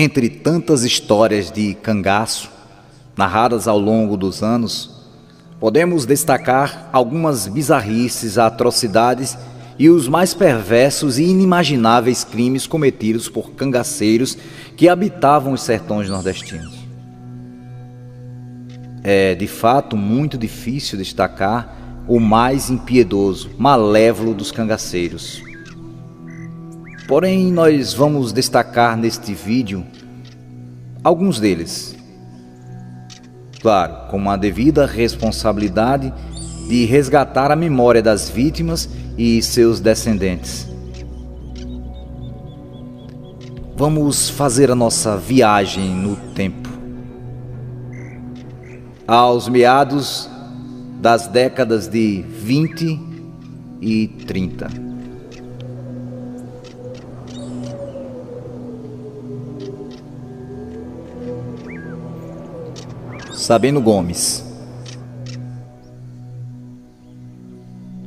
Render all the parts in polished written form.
Entre tantas histórias de cangaço, narradas ao longo dos anos, podemos destacar algumas bizarrices, atrocidades e os mais perversos e inimagináveis crimes cometidos por cangaceiros que habitavam os sertões nordestinos. É, de fato, muito difícil destacar o mais impiedoso, malévolo dos cangaceiros. Porém, nós vamos destacar neste vídeo alguns deles. Claro, com uma devida responsabilidade de resgatar a memória das vítimas e seus descendentes. Vamos fazer a nossa viagem no tempo. Aos meados das décadas de 20 e 30. Sabino Gomes.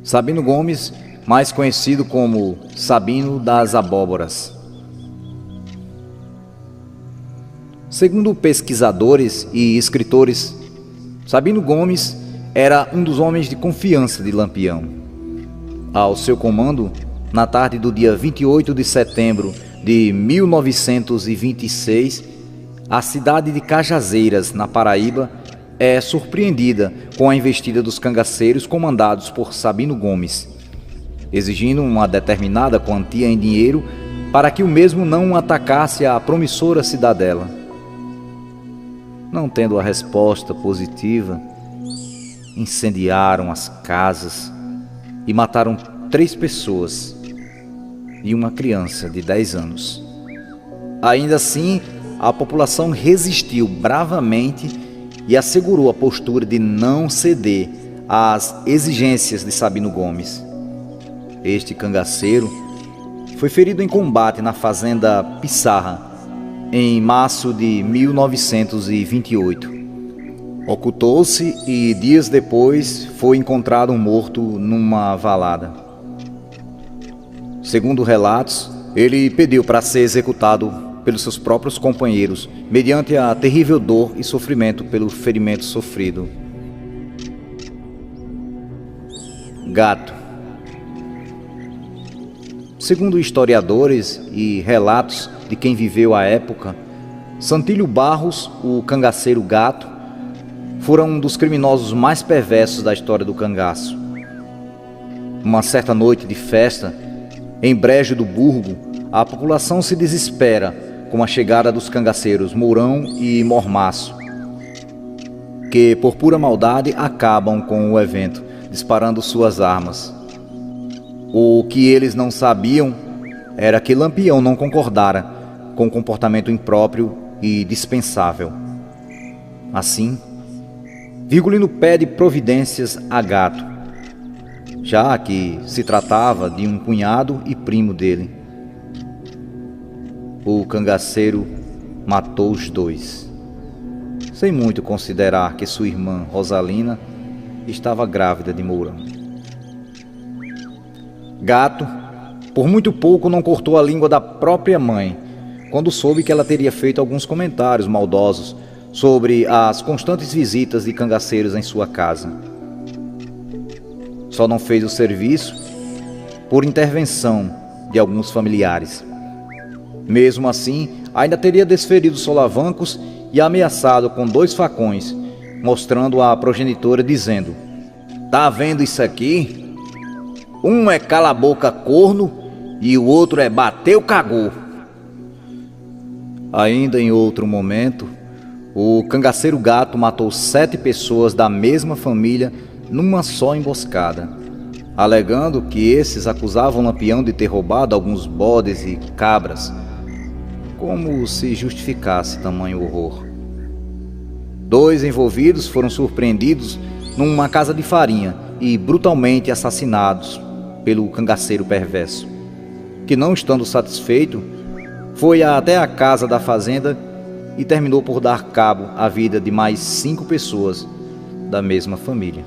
Sabino Gomes, mais conhecido como Sabino das Abóboras. Segundo pesquisadores e escritores, Sabino Gomes era um dos homens de confiança de Lampião. Ao seu comando, na tarde do dia 28 de setembro de 1926, a cidade de Cajazeiras, na Paraíba, é surpreendida com a investida dos cangaceiros comandados por Sabino Gomes, exigindo uma determinada quantia em dinheiro para que o mesmo não atacasse a promissora cidadela. Não tendo a resposta positiva, incendiaram as casas e mataram 3 pessoas e uma criança de 10 anos. Ainda assim, a população resistiu bravamente e assegurou a postura de não ceder às exigências de Sabino Gomes. Este cangaceiro foi ferido em combate na fazenda Pissarra, em março de 1928. Ocultou-se e dias depois foi encontrado morto numa valada. Segundo relatos, ele pediu para ser executado pelos seus próprios companheiros, mediante a terrível dor e sofrimento pelo ferimento sofrido. Gato. Segundo historiadores e relatos de quem viveu a época, Santílio Barros, o cangaceiro Gato, fora um dos criminosos mais perversos da história do cangaço. Uma certa noite de festa, em Brejo do Burgo, a população se desespera com a chegada dos cangaceiros Mourão e Mormaço, que por pura maldade acabam com o evento, disparando suas armas. O que eles não sabiam era que Lampião não concordara com o comportamento impróprio e dispensável. Assim, Virgulino pede providências a Gato, já que se tratava de um cunhado e primo dele. O cangaceiro matou os 2, sem muito considerar que sua irmã Rosalina estava grávida de Mourão. Gato, por muito pouco, não cortou a língua da própria mãe, quando soube que ela teria feito alguns comentários maldosos sobre as constantes visitas de cangaceiros em sua casa. Só não fez o serviço por intervenção de alguns familiares. Mesmo assim, ainda teria desferido solavancos e ameaçado com 2 facões, mostrando à progenitora dizendo: "Tá vendo isso aqui? Um é cala a boca corno e o outro é bateu cagou." Ainda em outro momento, o cangaceiro Gato matou 7 pessoas da mesma família numa só emboscada, alegando que esses acusavam Lampião de ter roubado alguns bodes e cabras, como se justificasse tamanho horror. 2 envolvidos foram surpreendidos numa casa de farinha e brutalmente assassinados pelo cangaceiro perverso, que, não estando satisfeito, foi até a casa da fazenda e terminou por dar cabo à vida de mais 5 pessoas da mesma família.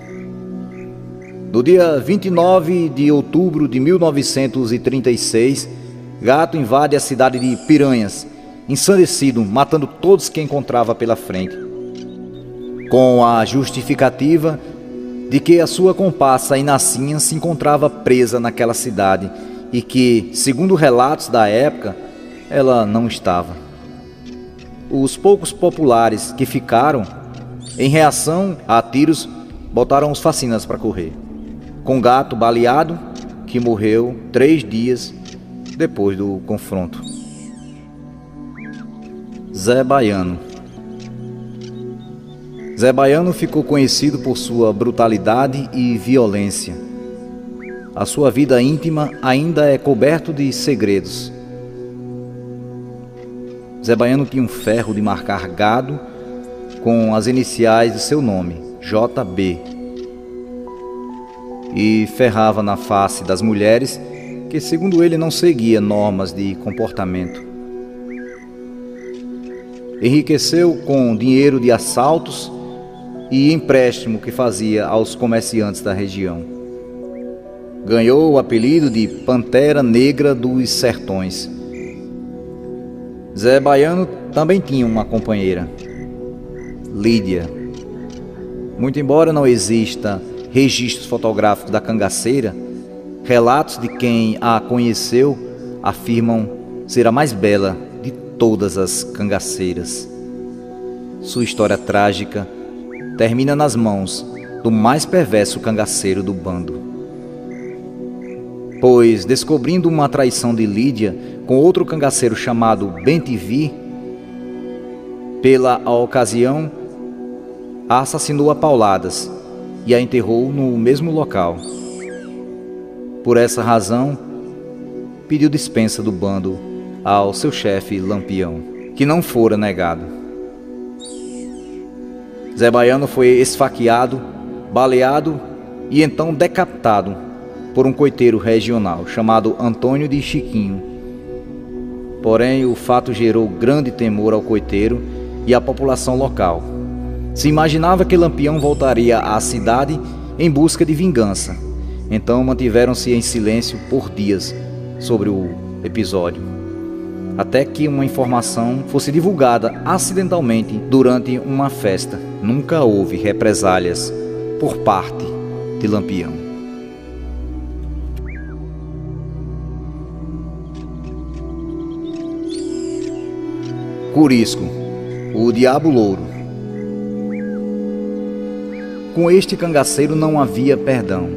No dia 29 de outubro de 1936, Gato invade a cidade de Piranhas ensandecido, matando todos que encontrava pela frente, com a justificativa de que a sua comparsa Inacinha se encontrava presa naquela cidade e que, segundo relatos da época, ela não estava. Os poucos populares que ficaram, em reação a tiros, botaram os facinas para correr, com o gato baleado, que morreu 3 dias depois do confronto. Zé Baiano. Zé Baiano ficou conhecido por sua brutalidade e violência. A sua vida íntima ainda é coberta de segredos. Zé Baiano tinha um ferro de marcar gado com as iniciais de seu nome, JB, e ferrava na face das mulheres que, segundo ele, não seguia normas de comportamento. Enriqueceu com dinheiro de assaltos e empréstimo que fazia aos comerciantes da região. Ganhou o apelido de Pantera Negra dos Sertões. Zé Baiano também tinha uma companheira, Lídia. Muito embora não exista registros fotográficos da cangaceira, relatos de quem a conheceu afirmam ser a mais bela de todas as cangaceiras. Sua história trágica termina nas mãos do mais perverso cangaceiro do bando. Pois, descobrindo uma traição de Lídia com outro cangaceiro chamado Bentivi, pela ocasião, a assassinou a pauladas e a enterrou no mesmo local. Por essa razão, pediu dispensa do bando ao seu chefe Lampião, que não fora negado. Zé Baiano foi esfaqueado, baleado e então decapitado por um coiteiro regional chamado Antônio de Chiquinho. Porém, o fato gerou grande temor ao coiteiro e à população local. Se imaginava que Lampião voltaria à cidade em busca de vingança. Então mantiveram-se em silêncio por dias sobre o episódio, até que uma informação fosse divulgada acidentalmente durante uma festa. Nunca houve represálias por parte de Lampião. Curisco, o Diabo Louro. Com este cangaceiro não havia perdão.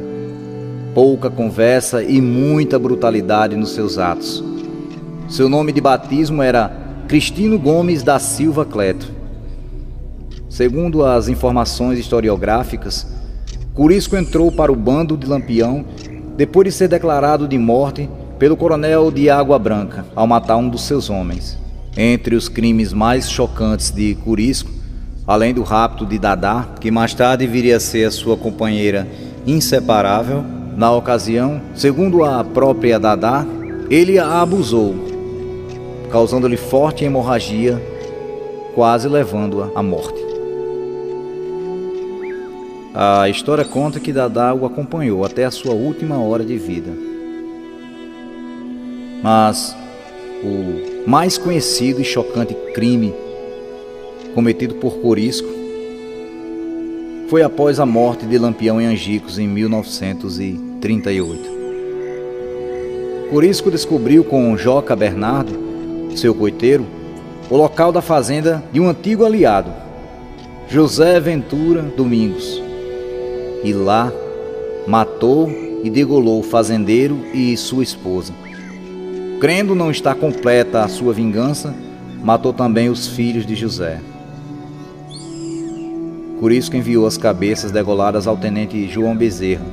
Pouca conversa e muita brutalidade nos seus atos. Seu nome de batismo era Cristino Gomes da Silva Cleto. Segundo as informações historiográficas, Curisco entrou para o bando de Lampião depois de ser declarado de morte pelo coronel de Água Branca ao matar um dos seus homens. Entre os crimes mais chocantes de Curisco, além do rapto de Dadá, que mais tarde viria a ser a sua companheira inseparável, na ocasião, segundo a própria Dadá, ele a abusou, causando-lhe forte hemorragia, quase levando-a à morte. A história conta que Dadá o acompanhou até a sua última hora de vida. Mas o mais conhecido e chocante crime cometido por Curisco foi após a morte de Lampião em Angicos em 1938. Curisco descobriu com Joca Bernardo, seu coiteiro, o local da fazenda de um antigo aliado, José Ventura Domingos, e lá matou e degolou o fazendeiro e sua esposa. Crendo não estar completa a sua vingança, matou também os filhos de José. Curisco enviou as cabeças degoladas ao tenente João Bezerra,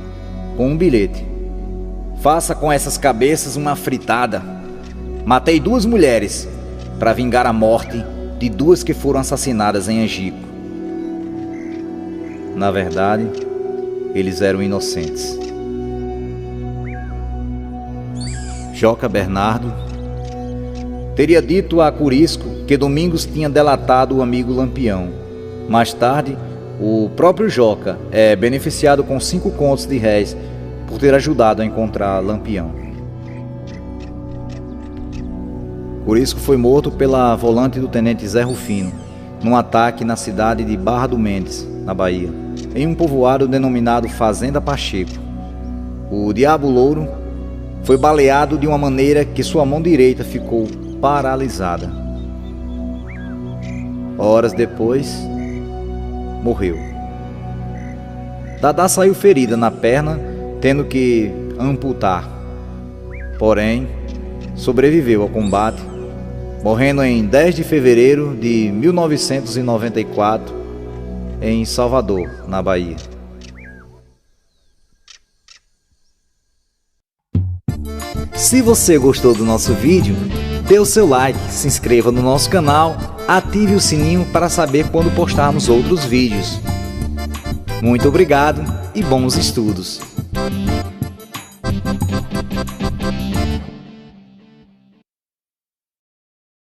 com um bilhete: faça com essas cabeças uma fritada. Matei 2 mulheres para vingar a morte de 2 que foram assassinadas em Angico. Na verdade, eles eram inocentes. Joca Bernardo teria dito a Curisco que Domingos tinha delatado o amigo Lampião. Mais tarde, o próprio Joca é beneficiado com 5 contos de réis por ter ajudado a encontrar Lampião. Curisco foi morto pela volante do tenente Zé Rufino, num ataque na cidade de Barra do Mendes, na Bahia, em um povoado denominado Fazenda Pacheco. O Diabo Louro foi baleado de uma maneira que sua mão direita ficou paralisada. Horas depois, morreu. Dadá saiu ferida na perna, tendo que amputar. Porém, sobreviveu ao combate, morrendo em 10 de fevereiro de 1994, em Salvador, na Bahia. Se você gostou do nosso vídeo, dê o seu like, se inscreva no nosso canal, ative o sininho para saber quando postarmos outros vídeos. Muito obrigado e bons estudos!